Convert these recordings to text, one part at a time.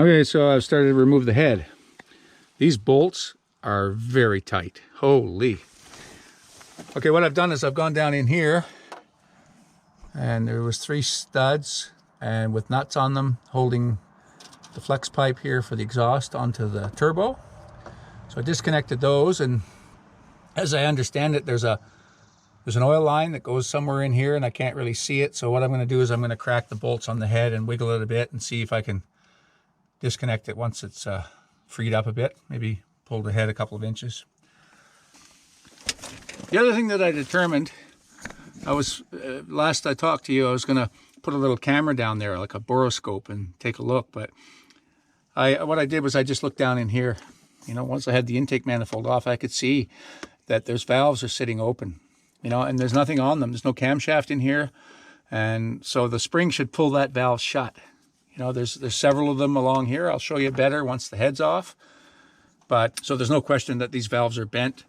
Okay, so I've started to remove the head. These bolts are very tight. Holy. Okay, what I've done is I've gone down in here, and there was 3 studs and with nuts on them holding the flex pipe here for the exhaust onto the turbo. So I disconnected those, and as I understand it, there's an oil line that goes somewhere in here and I can't really see it. So what I'm going to do is I'm going to crack the bolts on the head and wiggle it a bit and see if I can disconnect it once it's freed up a bit. Maybe pull the head a couple of inches. The other thing that I determined, I was last I talked to you, I was going to put a little camera down there, like a boroscope, and take a look. But what I did was I just looked down in here. You know, once I had the intake manifold off, I could see that those valves are sitting open. You know, and there's nothing on them. There's no camshaft in here, and so the spring should pull that valve shut. You know, there's several of them along here. I'll show you better once the head's off. But so there's no question that these valves are bent.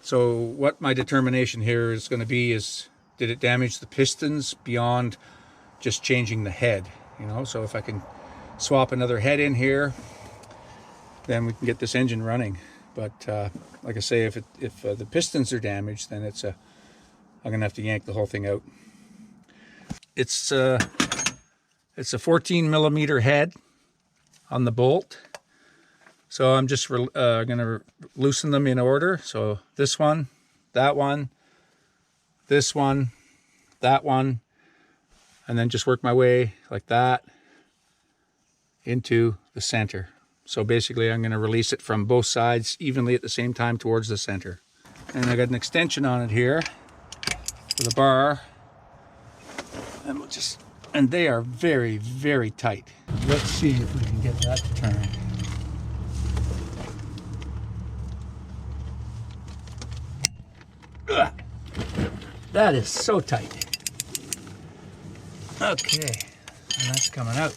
So what my determination here is going to be is, did it damage the pistons beyond just changing the head? You know, so if I can swap another head in here, then we can get this engine running. But like I say, if the pistons are damaged, then I'm gonna have to yank the whole thing out. It's a 14 millimeter head on the bolt. So I'm just gonna loosen them in order. So this one, that one, this one, that one, and then just work my way like that into the center. So basically I'm going to release it from both sides evenly at the same time towards the center. And I got an extension on it here with a bar. And and they are very, very tight. Let's see if we can get that to turn. Ugh. That is so tight. Okay, and that's coming out.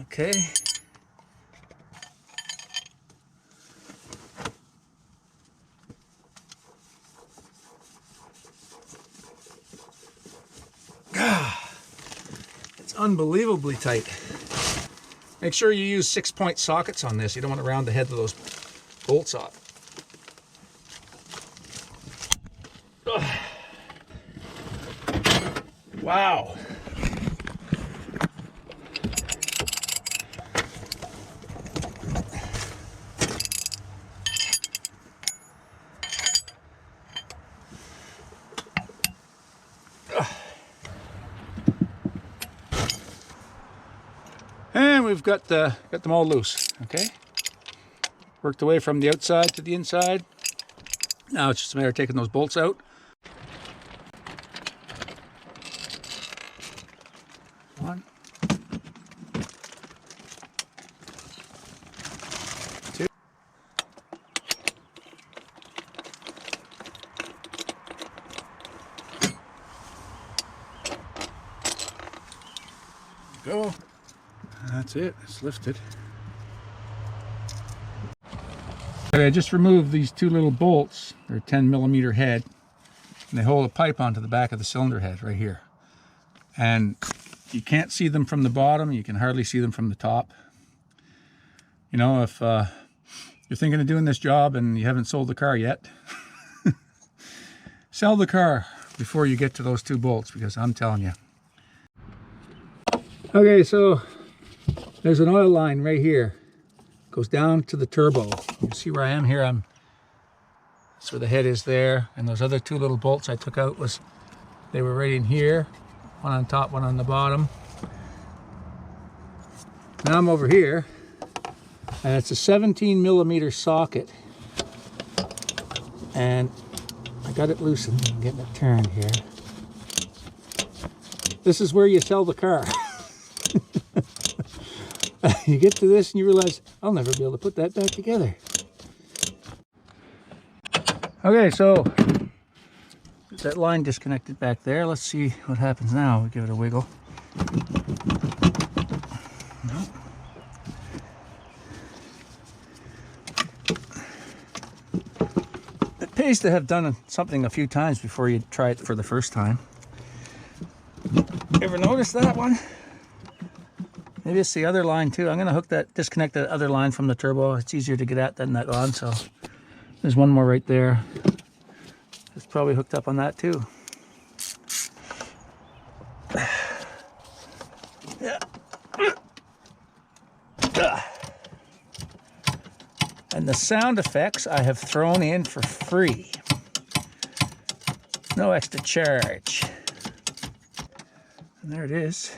Okay. It's unbelievably tight. Make sure you use 6-point sockets on this. You don't want to round the head of those bolts off. Wow. And we've got them all loose, okay? Worked away from the outside to the inside. Now it's just a matter of taking those bolts out. One. Two. Go. That's it, it's lifted. Okay, I just removed these 2 little bolts. They're 10 millimeter head, and they hold a pipe onto the back of the cylinder head right here. And you can't see them from the bottom, you can hardly see them from the top. You know, if you're thinking of doing this job and you haven't sold the car yet, sell the car before you get to those 2 bolts, because I'm telling you. Okay, so there's an oil line right here. Goes down to the turbo. You see where I am here? That's where the head is there. And those other 2 little bolts I took out they were right in here. One on top, one on the bottom. Now I'm over here, and it's a 17 millimeter socket. And I got it loosened. I'm getting it turned here. This is where you sell the car. You get to this and you realize, I'll never be able to put that back together. Okay, so that line disconnected back there. Let's see what happens now. We give it a wiggle. No. It pays to have done something a few times before you try it for the first time. Ever notice that one? Maybe it's the other line too. I'm gonna disconnect that other line from the turbo. It's easier to get at than that on, so there's one more right there. It's probably hooked up on that too. Yeah. And the sound effects I have thrown in for free. No extra charge. And there it is.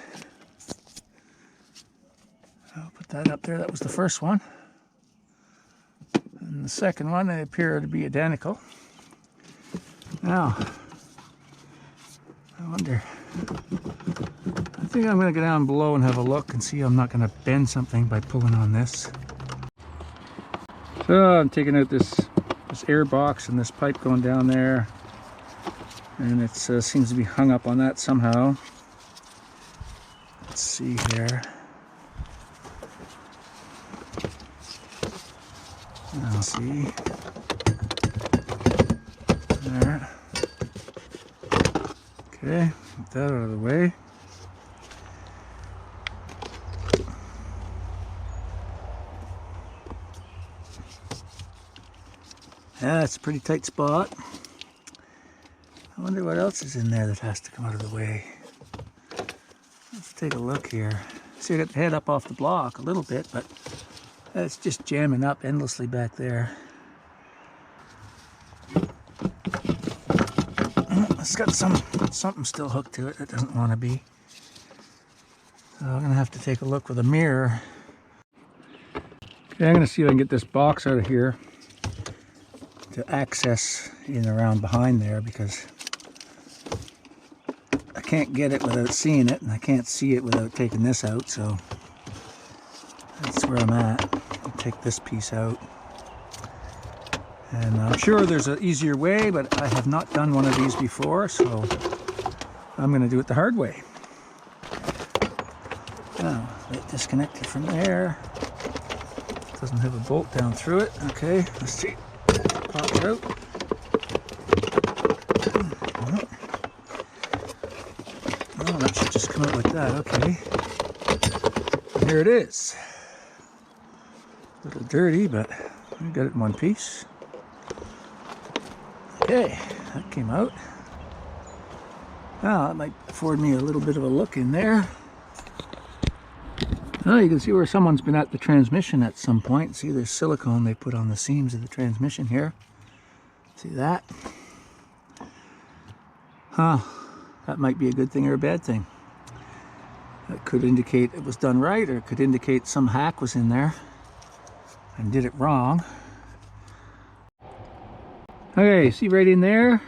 I'll put that up there. That was the first one. And the second one, they appear to be identical. Now, I wonder, I think I'm going to go down below and have a look and see I'm not going to bend something by pulling on this. So I'm taking out this air box and this pipe going down there. And it seems to be hung up on that somehow. Let's see here. I'll see. There. Okay, get that out of the way. Yeah, it's a pretty tight spot. I wonder what else is in there that has to come out of the way. Let's take a look here. See, I got the head up off the block a little bit, but it's just jamming up endlessly back there. It's got something still hooked to it that doesn't want to be. So I'm gonna have to take a look with a mirror. Okay, I'm gonna see if I can get this box out of here to access in around behind there, because I can't get it without seeing it, and I can't see it without taking this out, so that's where I'm at. I'll take this piece out. And I'm sure there's an easier way, but I have not done one of these before, so I'm going to do it the hard way. Now, get disconnected from there. Doesn't have a bolt down through it. Okay, let's see. Pop it out. Oh, that should just come out like that. Okay. And here it is. A little dirty, but I got it in one piece. Okay, that came out. Now that might afford me a little bit of a look in there. Oh, you can see where someone's been at the transmission at some point. See, there's silicone they put on the seams of the transmission here. See that? Huh, that might be a good thing or a bad thing. That could indicate it was done right, or it could indicate some hack was in there and did it wrong. Okay, see right in there?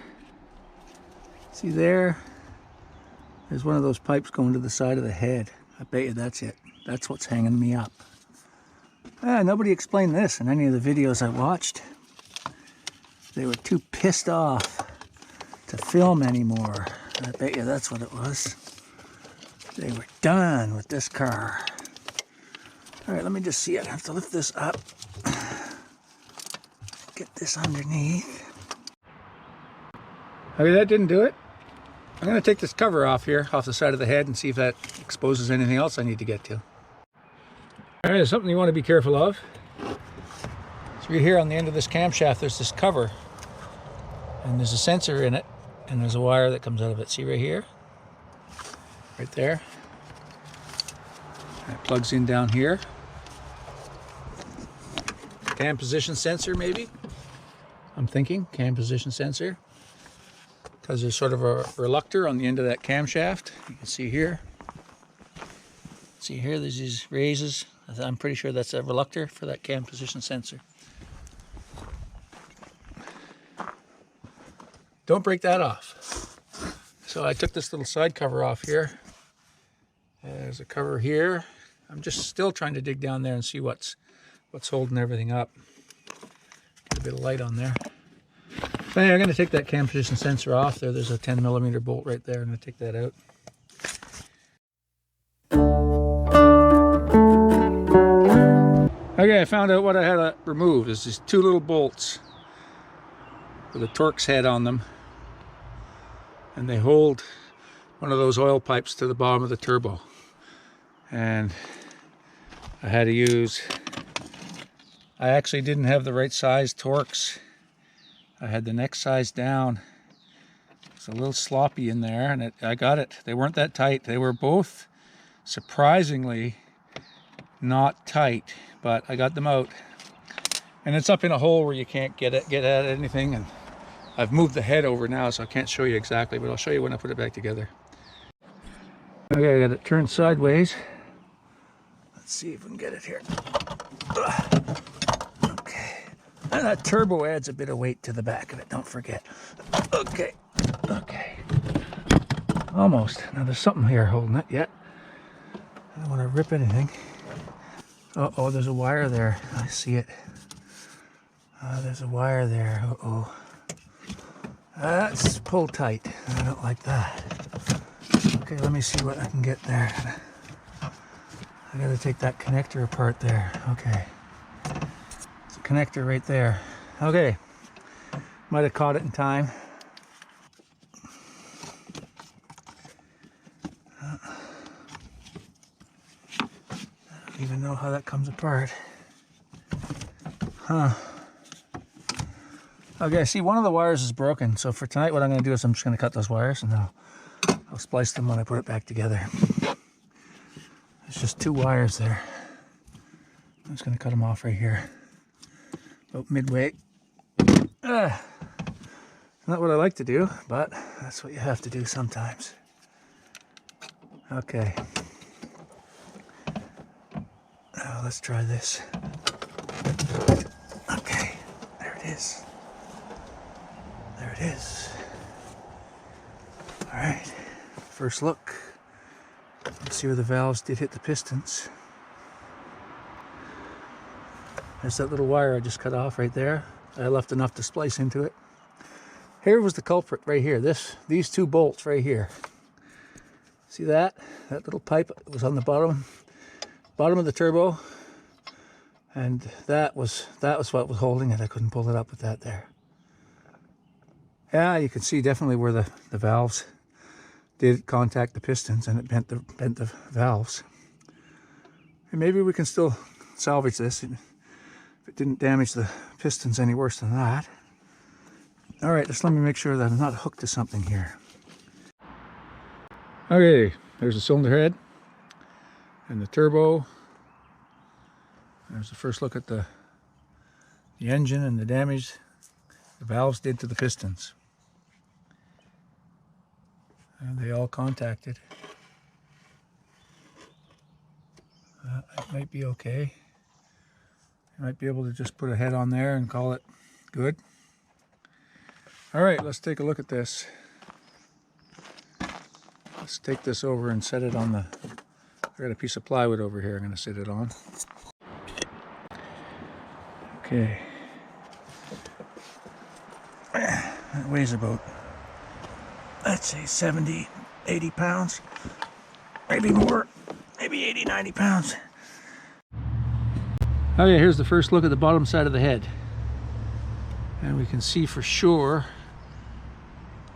See there? There's one of those pipes going to the side of the head. I bet you that's it. That's what's hanging me up. Nobody explained this in any of the videos I watched. They were too pissed off to film anymore. I bet you that's what it was. They were done with this car. All right, let me just see. I have to lift this up. Get this underneath. Okay, that didn't do it. I'm going to take this cover off here, off the side of the head, and see if that exposes anything else I need to get to. All right, there's something you want to be careful of. So right here on the end of this camshaft, there's this cover, and there's a sensor in it, and there's a wire that comes out of it. See right here? Right there. That plugs in down here. Cam position sensor, maybe? I'm thinking cam position sensor. Because there's sort of a reluctor on the end of that camshaft. You can see here. See here, there's these raises. I'm pretty sure that's a reluctor for that cam position sensor. Don't break that off. So I took this little side cover off here. There's a cover here. I'm just still trying to dig down there and see what's holding everything up. Get a bit of light on there. So anyway, I'm going to take that cam position sensor off there. There's a 10mm bolt right there. I'm going to take that out. Okay, I found out what I had to remove. There's these two little bolts with a Torx head on them. And they hold one of those oil pipes to the bottom of the turbo. And I had to use, I actually didn't have the right size Torx. I had the next size down. It's a little sloppy in there, and I got it. They weren't that tight. They were both surprisingly not tight, but I got them out. And it's up in a hole where you can't get at anything. And I've moved the head over now, so I can't show you exactly, but I'll show you when I put it back together. Okay, I got it turned sideways. Let's see if we can get it here. Okay. And that turbo adds a bit of weight to the back of it, don't forget. Okay. Okay. Almost. Now there's something here holding it yet. I don't want to rip anything. Uh-oh, there's a wire there. I see it. There's a wire there. Uh-oh. That's pulled tight. I don't like that. Okay, let me see what I can get there. I gotta take that connector apart there. Okay. It's a connector right there. Okay. Might have caught it in time. I don't even know how that comes apart. Huh. Okay, see, one of the wires is broken. So for tonight, what I'm gonna do is I'm just gonna cut those wires and I'll splice them when I put it back together. There's just two wires there. I'm just going to cut them off right here. About midway. Not what I like to do, but that's what you have to do sometimes. Okay. Now let's try this. Okay, there it is. There it is. All right, first look. Let's see where the valves did hit the pistons. There's that little wire I just cut off right there. I left enough to splice into it. Here was the culprit right here. These two bolts right here. See that? That little pipe was on the bottom of the turbo, and that was what was holding it. I couldn't pull it up with that there. Yeah, you can see definitely where the valves did contact the pistons, and it bent the valves. And maybe we can still salvage this if it didn't damage the pistons any worse than that. All right, just let me make sure that I'm not hooked to something here. Okay, there's the cylinder head and the turbo. There's the first look at the engine and the damage the valves did to the pistons. And they all contacted. It might be okay. You might be able to just put a head on there and call it good. All right, let's take a look at this. Let's take this over and set it on the, I got a piece of plywood over here I'm going to sit it on. Okay. That weighs about, let's say 70, 80 pounds. Maybe more, maybe 80, 90 pounds. Okay, here's the first look at the bottom side of the head. And we can see for sure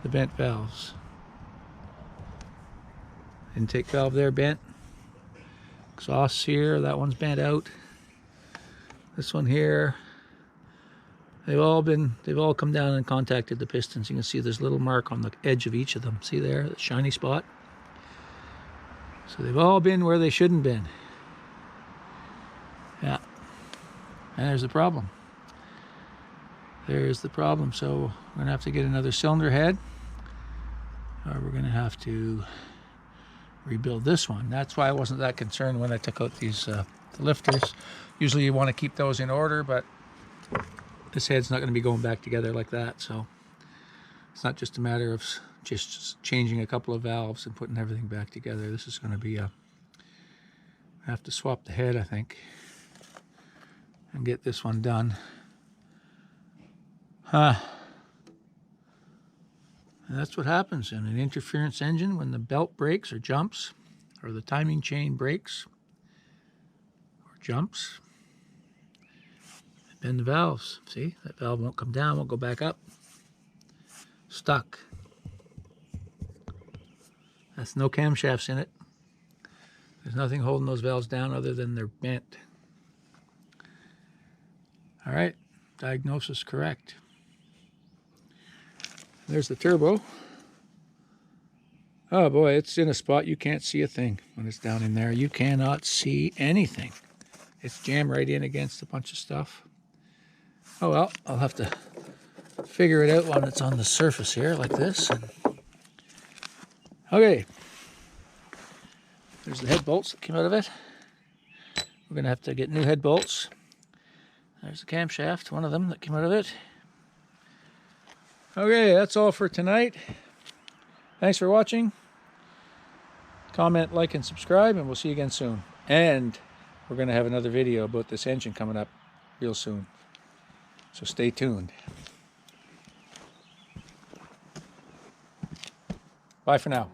the bent valves. Intake valve there bent. Exhaust here, that one's bent out. This one here. They've all come down and contacted the pistons. You can see there's a little mark on the edge of each of them. See there, the shiny spot? So they've all been where they shouldn't been. Yeah. And there's the problem. There's the problem. So we're gonna have to get another cylinder head, or we're gonna have to rebuild this one. That's why I wasn't that concerned when I took out these the lifters. Usually you want to keep those in order, but this head's not going to be going back together like that. So it's not just a matter of just changing a couple of valves and putting everything back together. This is going to be I have to swap the head, I think, and get this one done. And that's what happens in an interference engine when the belt breaks or jumps, or the timing chain breaks or jumps. Bend the valves. See, that valve won't come down, won't go back up. Stuck. That's no camshafts in it. There's nothing holding those valves down other than they're bent. All right, diagnosis correct. There's the turbo. Oh boy, it's in a spot you can't see a thing when it's down in there. You cannot see anything. It's jammed right in against a bunch of stuff. Oh well, I'll have to figure it out when it's on the surface here like this. Okay. There's the head bolts that came out of it. We're going to have to get new head bolts. There's the camshaft, one of them that came out of it. Okay, that's all for tonight. Thanks for watching. Comment, like, and subscribe, and we'll see you again soon. And we're going to have another video about this engine coming up real soon. So stay tuned. Bye for now.